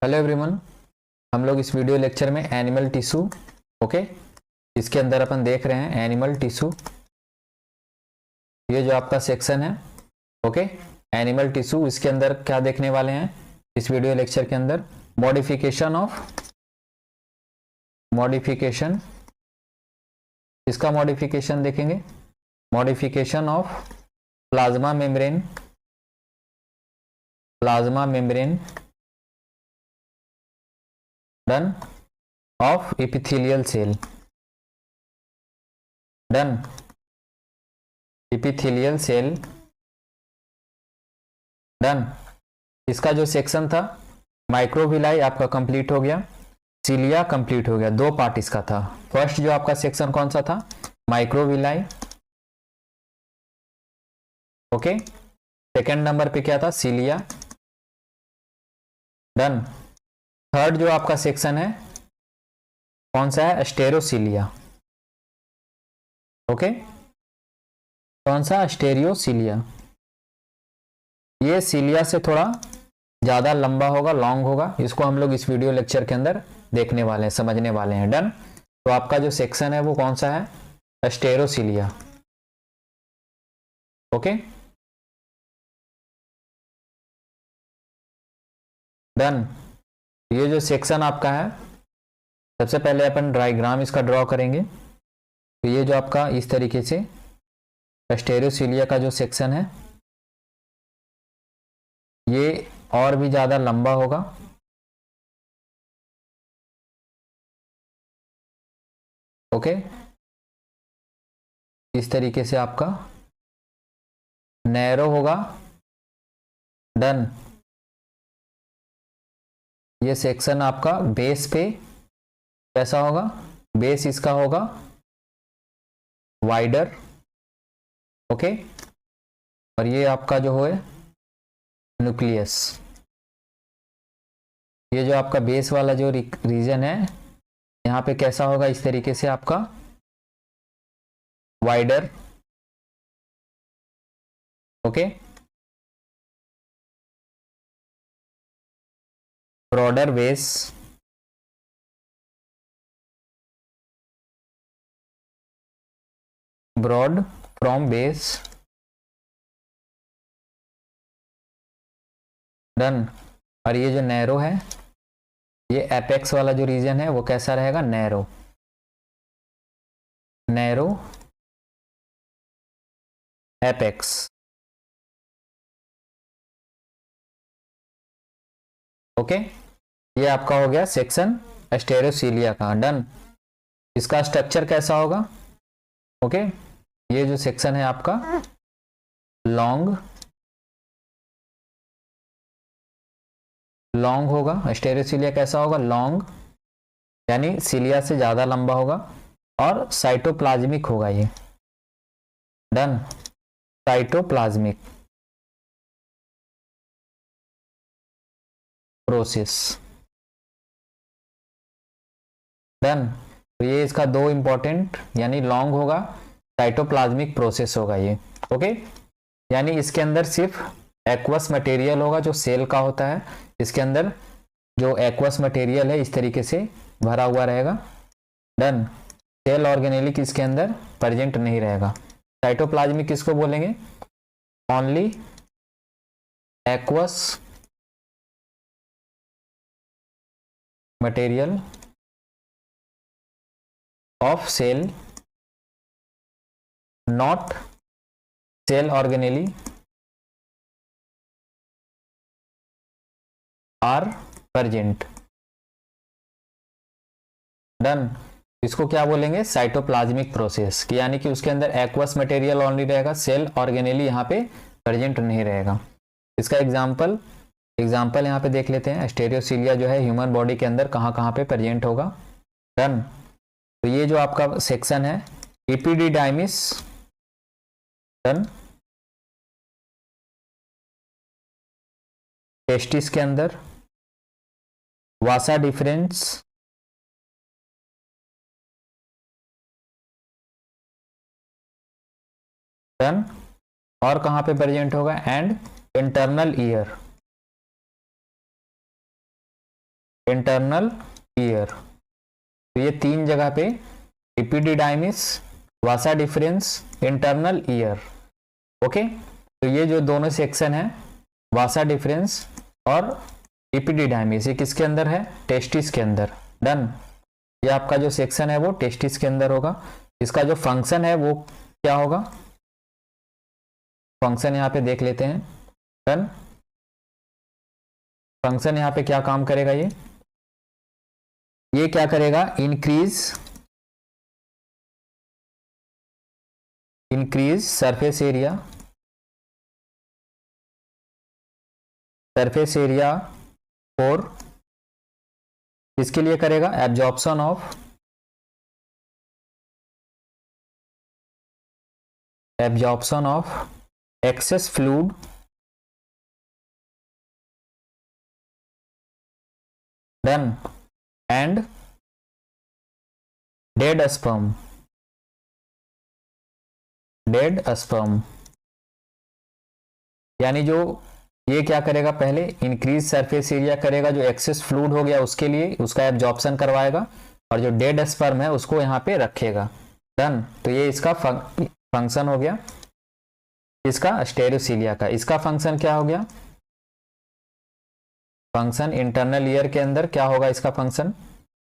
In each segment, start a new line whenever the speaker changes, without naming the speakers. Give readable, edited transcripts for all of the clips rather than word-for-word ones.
Hello everyone, हम लोग इस वीडियो लेक्चर में एनिमल टिश्यू ओके इसके अंदर अपन देख रहे हैं एनिमल टिश्यू। ये जो आपका सेक्शन है ओके एनिमल टिश्यू, इसके अंदर क्या देखने वाले हैं इस वीडियो लेक्चर के अंदर? मॉडिफिकेशन इसका मॉडिफिकेशन देखेंगे। Modification of plasma membrane done of epithelial cell done. इसका जो सेक्शन था माइक्रोविलाई आपका कंप्लीट हो गया, सिलिया कंप्लीट हो गया। दो पार्ट इसका था। फर्स्ट जो आपका सेक्शन कौन सा था? Microvilli okay. सेकेंड नंबर पे क्या था? Cilia done. थर्ड जो आपका सेक्शन है कौन सा है? स्टेरोसिलिया ओके। कौन सा? स्टेरियोसिलिया। ये सिलिया से थोड़ा ज्यादा लंबा होगा, लॉन्ग होगा। इसको हम लोग इस वीडियो लेक्चर के अंदर देखने वाले हैं, समझने वाले हैं। डन। तो आपका जो सेक्शन है वो कौन सा है? स्टेरोसिलिया ओके डन। ये जो सेक्शन आपका है, सबसे पहले अपन डायग्राम इसका ड्रॉ करेंगे। तो ये जो आपका इस तरीके से स्टेरोसिलिया का जो सेक्शन है ये और भी ज्यादा लंबा होगा ओके। इस तरीके से आपका नैरो होगा। डन। ये सेक्शन आपका बेस पे कैसा होगा? बेस इसका होगा वाइडर ओके। और ये आपका जो है न्यूक्लियस। ये जो आपका बेस वाला जो रीजन है यहाँ पे कैसा होगा? इस तरीके से आपका wider okay. Broader base broad from base done. और ये जो नैरो है, ये एपेक्स वाला जो रीजन है वो कैसा रहेगा? Narrow apex okay. ये आपका हो गया सेक्शन स्टेरोसिलिया का। डन। इसका स्ट्रक्चर कैसा होगा? ओके ये जो सेक्शन है आपका लॉन्ग होगा। स्टेरोसिलिया कैसा होगा? लॉन्ग, यानी सिलिया से ज्यादा लंबा होगा और साइटोप्लाज्मिक होगा ये। डन। Cytoplasmic process done. तो ये इसका दो इंपॉर्टेंट, यानी लॉन्ग होगा, साइटोप्लाज्मिक प्रोसेस होगा ये ओके। यानी इसके अंदर सिर्फ एक्वस मटेरियल होगा जो सेल का होता है। इसके अंदर जो एक्वस मटेरियल है इस तरीके से भरा हुआ रहेगा। डन। सेल ऑर्गेनेलिक इसके अंदर प्रेजेंट नहीं रहेगा। साइटोप्लाज्मिक किसको बोलेंगे? Only aqueous material of cell, not cell organelle are present. Done. इसको क्या बोलेंगे? साइटोप्लाज्मिक प्रोसेस की, यानी कि उसके अंदर एक्वस मटेरियल ओनली रहेगा, सेल ऑर्गेनेली यहाँ पे प्रेजेंट नहीं रहेगा। इसका एग्जांपल यहाँ पे देख लेते हैं। स्टेरियोसिलिया जो है ह्यूमन बॉडी के अंदर कहाँ कहाँ पे प्रेजेंट होगा। डन। तो ये जो आपका सेक्शन है एपिडिडाइमिस डन, टेस्टिस के अंदर वासा डिफरेंस डन। और कहां पे प्रेजेंट होगा? And internal ear internal ear. तो ये 3 जगह पे इपिडिडाइमिस, वासा डिफरेंस, इंटरनल ईयर। ओके, तो ये जो दोनों सेक्शन है वासा डिफरेंस और इपिडिडाइमिस, ये किसके अंदर है? टेस्टिस के अंदर। डन। ये आपका जो सेक्शन है वो टेस्टिस के अंदर होगा। इसका जो फंक्शन है वो क्या होगा? फंक्शन यहां पे देख लेते हैं। डन। फंक्शन यहां पे क्या काम करेगा? ये क्या करेगा? इंक्रीज सरफेस एरिया, फॉर, इसके लिए करेगा absorption of access fluid done and dead sperm. यानी जो ये क्या करेगा? पहले इंक्रीज सरफेस एरिया करेगा, जो एक्सेस फ्लूइड हो गया उसके लिए उसका एब्जॉर्प्शन करवाएगा, और जो डेड स्पर्म है उसको यहाँ पे रखेगा। डन। तो ये इसका फंक्शन हो गया, इसका स्टेरोसीलिया का। इसका फंक्शन क्या हो गया? फंक्शन इंटरनल ईयर के अंदर क्या होगा इसका फंक्शन,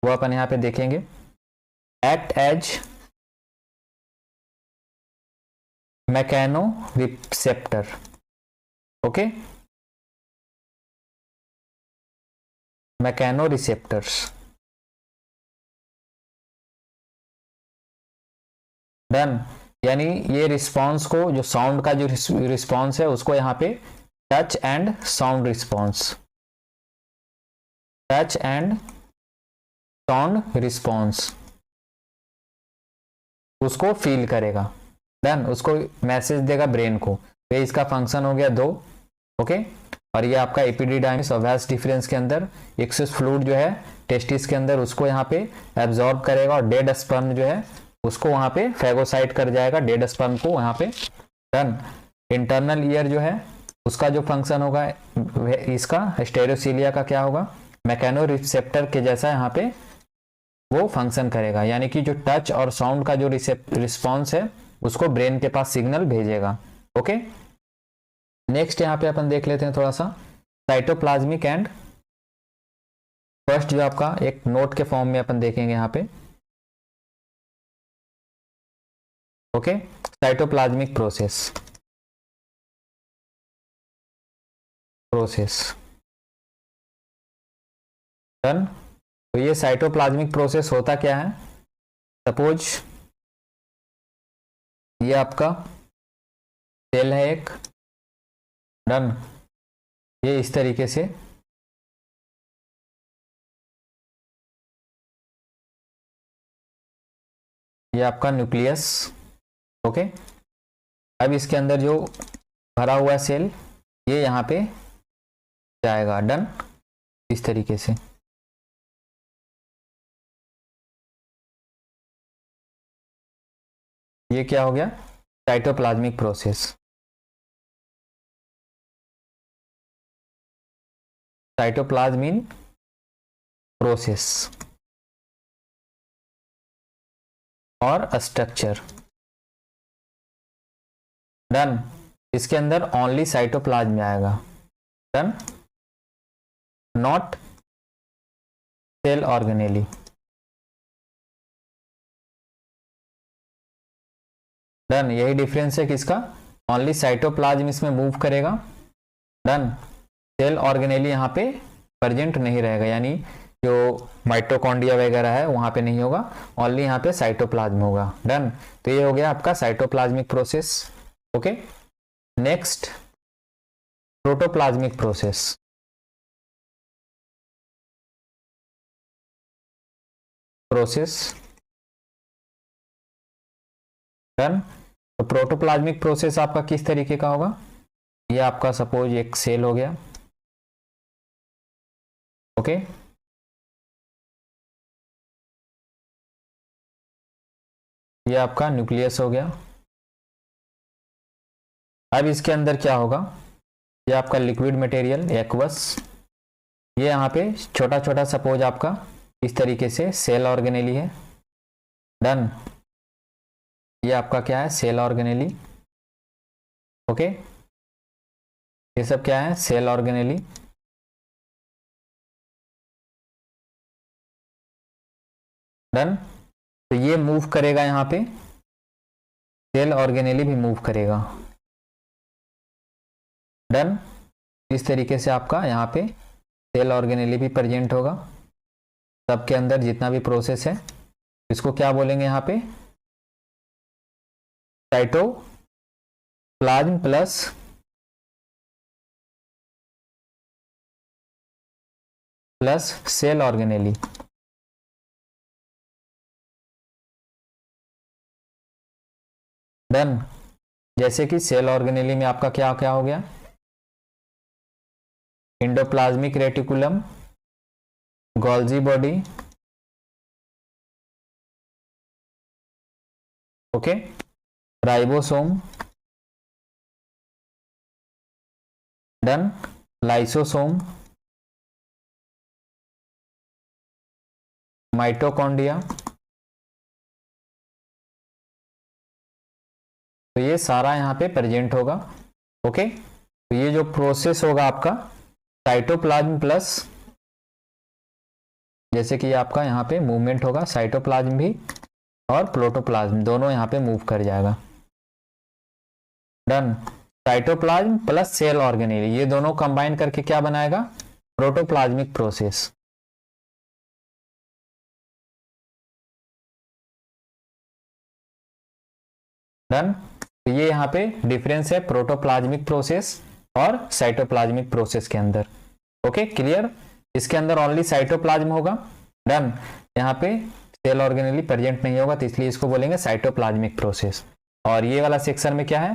वो अपन यहाँ पे देखेंगे। Act as mechanoreceptor. Okay, mechanoreceptors. Done. यानी ये रिस्पॉन्स को, जो साउंड का जो रिस्पॉन्स है उसको यहाँ पे टच एंड साउंड रिस्पॉन्स उसको फील करेगा। डन। उसको मैसेज देगा ब्रेन को। तो इसका फंक्शन हो गया 2। ओके, और ये आपका एपिडिडाइमिस और वास डिफरेंस के अंदर एक्सेस फ्लूइड जो है टेस्टिस के अंदर उसको यहाँ पे एब्जॉर्ब करेगा, और डेड स्पर्म जो है उसको वहां पे फैगोसाइट कर जाएगा, डेड स्पर्म को वहां पे। डन। इंटरनल ईयर जो है उसका जो फंक्शन होगा, इसका स्टेरोसीलिया का क्या होगा? मैकेनो रिसेप्टर के जैसा यहाँ पे वो फंक्शन करेगा, यानी कि जो टच और साउंड का जो रिस्पॉन्स है उसको ब्रेन के पास सिग्नल भेजेगा। ओके, नेक्स्ट यहाँ पे अपन देख लेते हैं थोड़ा सा साइटोप्लाज्मिक एंड, फर्स्ट जो आपका एक नोट के फॉर्म में अपन देखेंगे यहाँ पे। Okay, cytoplasmic process. डन। तो ये साइटोप्लाज्मिक प्रोसेस होता क्या है? सपोज ये आपका सेल है एक। डन। ये इस तरीके से ये आपका न्यूक्लियस। ओके, अब इसके अंदर जो भरा हुआ सेल ये यहाँ पे जाएगा। डन। इस तरीके से ये क्या हो गया? Cytoplasmic process. Cytoplasm in process और स्ट्रक्चर। डन। इसके अंदर ओनली साइटोप्लाज्म आएगा। Done. Not cell organelle. Done. यही डिफरेंस है किसका? ओनली साइटोप्लाज्म इसमें मूव करेगा। डन। सेल ऑर्गेनेली यहाँ पे प्रेजेंट नहीं रहेगा, यानी जो माइटोकॉन्ड्रिया वगैरह है वहां पे नहीं होगा, ओनली यहाँ पे साइटोप्लाज्म होगा। डन। तो ये हो गया आपका cytoplasmic process. Okay, next protoplasmic process. Done. तो प्रोटोप्लाज्मिक प्रोसेस आपका किस तरीके का होगा? ये आपका सपोज एक सेल हो गया। ओके, ये आपका न्यूक्लियस हो गया। अब इसके अंदर क्या होगा? ये आपका लिक्विड मटेरियल एक्वस। ये यहाँ पे छोटा छोटा सपोज आपका इस तरीके से सेल ऑर्गेनेली है। डन। ये आपका क्या है, सेल ऑर्गेनेली। ओके, ये सब क्या है, सेल ऑर्गेनेली। डन। तो ये मूव करेगा यहाँ पे, सेल ऑर्गेनेली भी मूव करेगा। डन। इस तरीके से आपका यहाँ पे सेल ऑर्गेनेली भी प्रेजेंट होगा। सबके अंदर जितना भी प्रोसेस है इसको क्या बोलेंगे यहाँ पे, cytoplasm plus cell organelle. Done. जैसे कि सेल ऑर्गेनेली में आपका क्या क्या हो गया, endoplasmic reticulum, Golgi body, okay, ribosome, done, lysosome, mitochondria. तो ये सारा यहाँ पे प्रेजेंट होगा। ओके, तो ये जो प्रोसेस होगा आपका साइटोप्लाज्म प्लस, जैसे कि आपका यहाँ पे मूवमेंट होगा, साइटोप्लाज्म भी और प्रोटोप्लाज्म दोनों यहाँ पे मूव कर जाएगा। Done. Cytoplasm plus cell organelle ये दोनों कंबाइन करके क्या बनाएगा, प्रोटोप्लाज्मिक प्रोसेस। डन। तो ये यहाँ पे डिफरेंस है प्रोटोप्लाज्मिक प्रोसेस और साइटोप्लाज्मिक प्रोसेस के अंदर। Okay, clear. इसके अंदर ओनली साइटोप्लाज्म होगा। डन। यहाँ पे सेल ऑर्गेनेली प्रेजेंट नहीं होगा, तो इसलिए इसको बोलेंगे साइटोप्लाज्मिक प्रोसेस। और ये वाला सेक्शन में क्या है,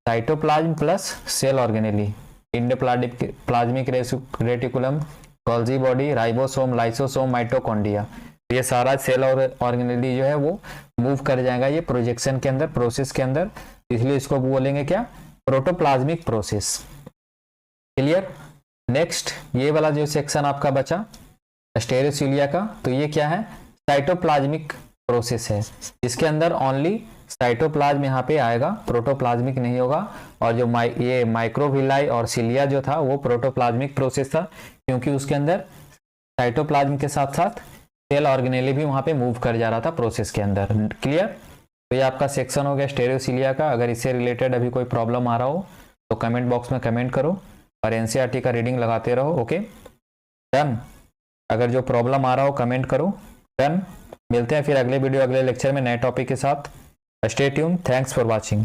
cytoplasm plus cell organelle, endoplasmic reticulum, Golgi body, ribosome, lysosome, mitochondria. ये सारा सेल और ऑर्गेनेली जो है वो मूव कर जाएगा ये प्रोजेक्शन के अंदर, प्रोसेस के अंदर, इसलिए इसको बोलेंगे क्या, प्रोटोप्लाज्मिक प्रोसेस। क्लियर। नेक्स्ट ये वाला जो सेक्शन आपका बचा स्टेरोसिलिया का, तो ये क्या है, साइटोप्लाज्मिक प्रोसेस है। इसके अंदर ओनली साइटोप्लाज्म यहाँ पे आएगा, प्रोटोप्लाज्मिक नहीं होगा। और जो ये माइक्रोविलाई और सिलिया जो था वो प्रोटोप्लाज्मिक प्रोसेस था, क्योंकि उसके अंदर साइटोप्लाज्म के साथ साथ सेल ऑर्गेनेली भी वहां पे मूव कर जा रहा था प्रोसेस के अंदर। क्लियर। तो ये आपका सेक्शन हो गया स्टेरोसिलिया का। अगर इससे रिलेटेड अभी कोई प्रॉब्लम आ रहा हो तो कमेंट बॉक्स में कमेंट करो और एनसीईआरटी का रीडिंग लगाते रहो। Okay, done. अगर जो प्रॉब्लम आ रहा हो कमेंट करो। डन। मिलते हैं फिर अगले वीडियो अगले लेक्चर में नए टॉपिक के साथ। Stay tune. Thanks for watching.